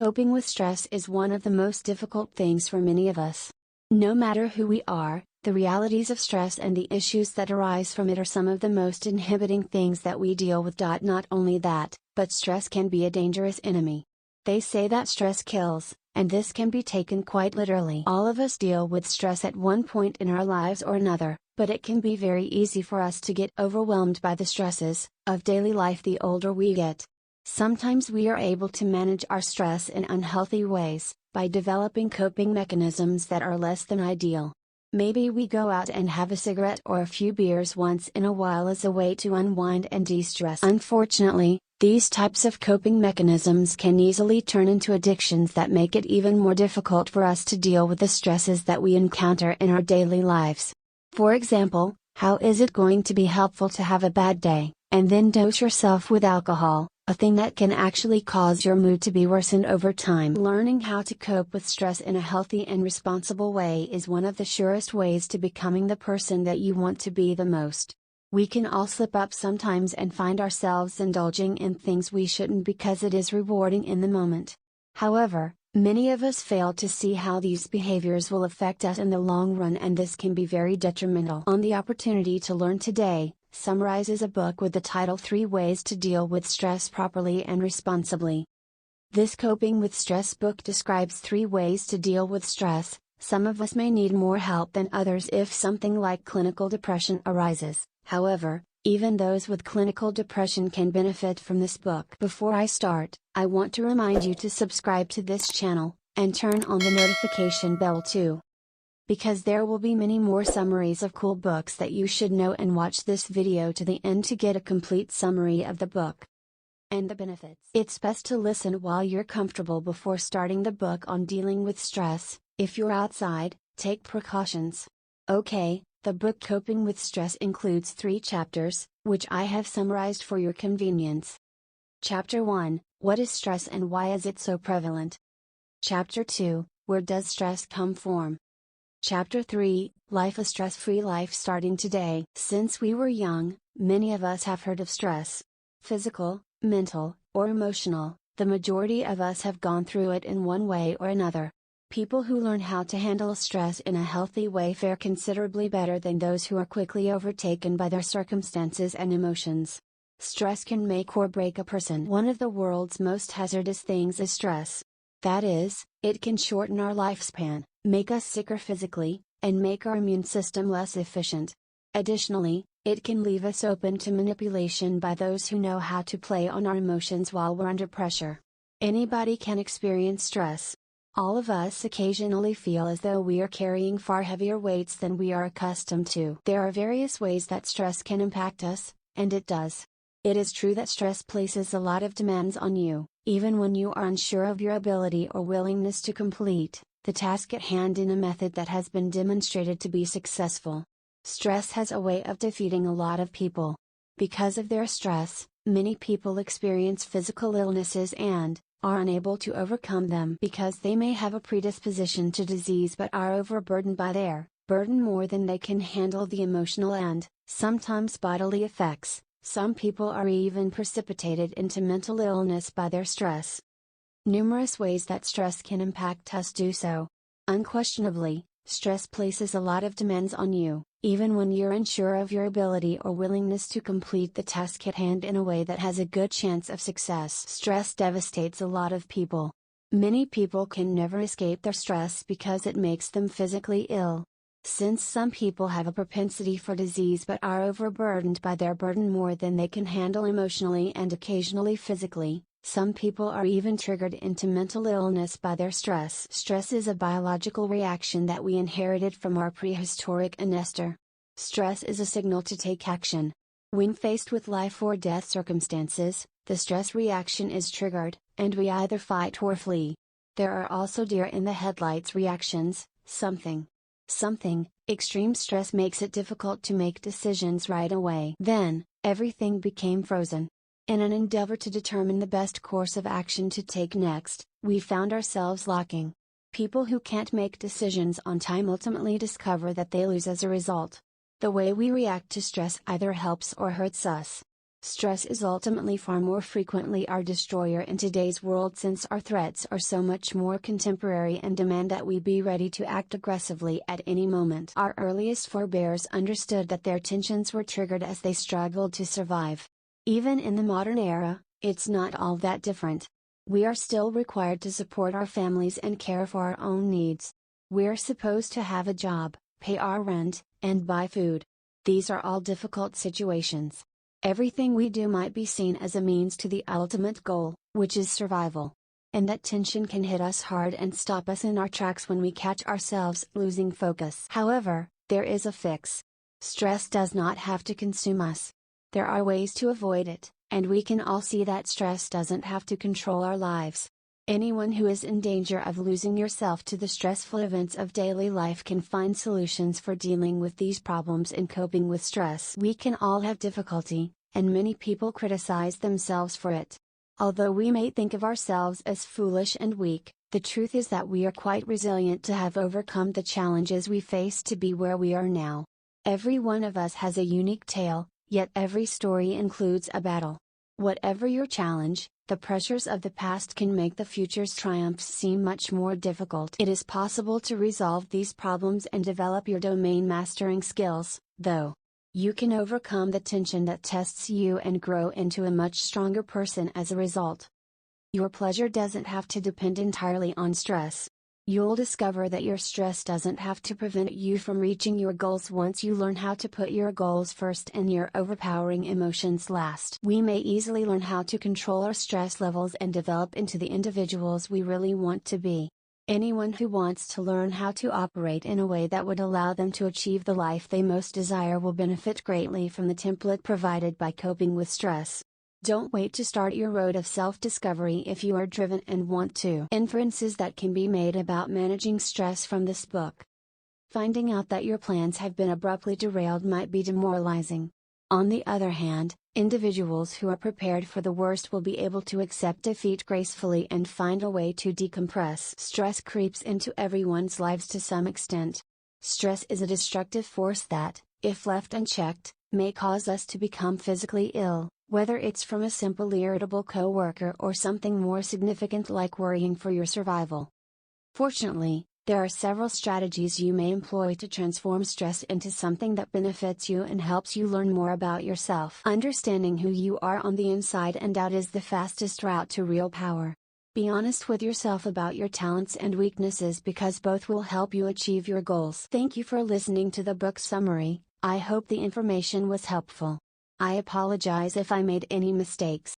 Coping with stress is one of the most difficult things for many of us. No matter who we are, the realities of stress and the issues that arise from it are some of the most inhibiting things that we deal with. Not only that, but stress can be a dangerous enemy. They say that stress kills, and this can be taken quite literally. All of us deal with stress at one point in our lives or another, but it can be very easy for us to get overwhelmed by the stresses of daily life the older we get. Sometimes we are able to manage our stress in unhealthy ways, by developing coping mechanisms that are less than ideal. Maybe we go out and have a cigarette or a few beers once in a while as a way to unwind and de-stress. Unfortunately, these types of coping mechanisms can easily turn into addictions that make it even more difficult for us to deal with the stresses that we encounter in our daily lives. For example, how is it going to be helpful to have a bad day, and then dose yourself with alcohol, a thing that can actually cause your mood to be worsened over time? Learning how to cope with stress in a healthy and responsible way is one of the surest ways to becoming the person that you want to be the most. We can all slip up sometimes and find ourselves indulging in things we shouldn't because it is rewarding in the moment. However, many of us fail to see how these behaviors will affect us in the long run, and this can be very detrimental. On the opportunity to learn today summarizes a book with the title 3 Ways to Deal with Stress Properly and Responsibly. This coping with stress book describes 3 ways to deal with stress. Some of us may need more help than others if something like clinical depression arises. However, even those with clinical depression can benefit from this book. Before I start, I want to remind you to subscribe to this channel, and turn on the notification bell too, because there will be many more summaries of cool books that you should know, and watch this video to the end to get a complete summary of the book and the benefits. It's best to listen while you're comfortable before starting the book on dealing with stress. If you're outside, take precautions. Okay, the book Coping with Stress includes 3 chapters, which I have summarized for your convenience. Chapter 1, What is stress and why is it so prevalent? Chapter 2, Where does stress come from? Chapter 3, Life a Stress-Free Life Starting Today. Since we were young, many of us have heard of stress. Physical, mental, or emotional, the majority of us have gone through it in one way or another. People who learn how to handle stress in a healthy way fare considerably better than those who are quickly overtaken by their circumstances and emotions. Stress can make or break a person. One of the world's most hazardous things is stress. That is, it can shorten our lifespan, make us sicker physically, and make our immune system less efficient. Additionally, it can leave us open to manipulation by those who know how to play on our emotions while we're under pressure. Anybody can experience stress. All of us occasionally feel as though we are carrying far heavier weights than we are accustomed to. There are various ways that stress can impact us, and it does. It is true that stress places a lot of demands on you, even when you are unsure of your ability or willingness to complete the task at hand in a method that has been demonstrated to be successful. Stress has a way of defeating a lot of people. Because of their stress, many people experience physical illnesses and are unable to overcome them because they may have a predisposition to disease but are overburdened by their burden more than they can handle the emotional and, sometimes bodily effects. Some people are even precipitated into mental illness by their stress. Numerous ways that stress can impact us do so. Unquestionably, stress places a lot of demands on you, even when you're unsure of your ability or willingness to complete the task at hand in a way that has a good chance of success. Stress devastates a lot of people. Many people can never escape their stress because it makes them physically ill. Since some people have a propensity for disease but are overburdened by their burden more than they can handle emotionally and occasionally physically, some people are even triggered into mental illness by their stress. Stress is a biological reaction that we inherited from our prehistoric ancestor. Stress is a signal to take action. When faced with life or death circumstances, the stress reaction is triggered, and we either fight or flee. There are also deer in the headlights reactions. Something, extreme stress makes it difficult to make decisions right away. Then, everything became frozen. In an endeavor to determine the best course of action to take next, we found ourselves locking. People who can't make decisions on time ultimately discover that they lose as a result. The way we react to stress either helps or hurts us. Stress is ultimately far more frequently our destroyer in today's world, since our threats are so much more contemporary and demand that we be ready to act aggressively at any moment. Our earliest forebears understood that their tensions were triggered as they struggled to survive. Even in the modern era, it's not all that different. We are still required to support our families and care for our own needs. We're supposed to have a job, pay our rent, and buy food. These are all difficult situations. Everything we do might be seen as a means to the ultimate goal, which is survival. And that tension can hit us hard and stop us in our tracks when we catch ourselves losing focus. However, there is a fix. Stress does not have to consume us. There are ways to avoid it, and we can all see that stress doesn't have to control our lives. Anyone who is in danger of losing yourself to the stressful events of daily life can find solutions for dealing with these problems and coping with stress. We can all have difficulty, and many people criticize themselves for it. Although we may think of ourselves as foolish and weak, the truth is that we are quite resilient to have overcome the challenges we face to be where we are now. Every one of us has a unique tale, yet every story includes a battle. Whatever your challenge, the pressures of the past can make the future's triumphs seem much more difficult. It is possible to resolve these problems and develop your domain mastering skills, though. You can overcome the tension that tests you and grow into a much stronger person as a result. Your pleasure doesn't have to depend entirely on stress. You'll discover that your stress doesn't have to prevent you from reaching your goals once you learn how to put your goals first and your overpowering emotions last. We may easily learn how to control our stress levels and develop into the individuals we really want to be. Anyone who wants to learn how to operate in a way that would allow them to achieve the life they most desire will benefit greatly from the template provided by Coping with Stress. Don't wait to start your road of self-discovery if you are driven and want to. Inferences that can be made about managing stress from this book. Finding out that your plans have been abruptly derailed might be demoralizing. On the other hand, individuals who are prepared for the worst will be able to accept defeat gracefully and find a way to decompress. Stress creeps into everyone's lives to some extent. Stress is a destructive force that, if left unchecked, may cause us to become physically ill, whether it's from a simple irritable coworker or something more significant like worrying for your survival. Fortunately, there are several strategies you may employ to transform stress into something that benefits you and helps you learn more about yourself. Understanding who you are on the inside and out is the fastest route to real power. Be honest with yourself about your talents and weaknesses, because both will help you achieve your goals. Thank you for listening to the book summary. I hope the information was helpful. I apologize if I made any mistakes.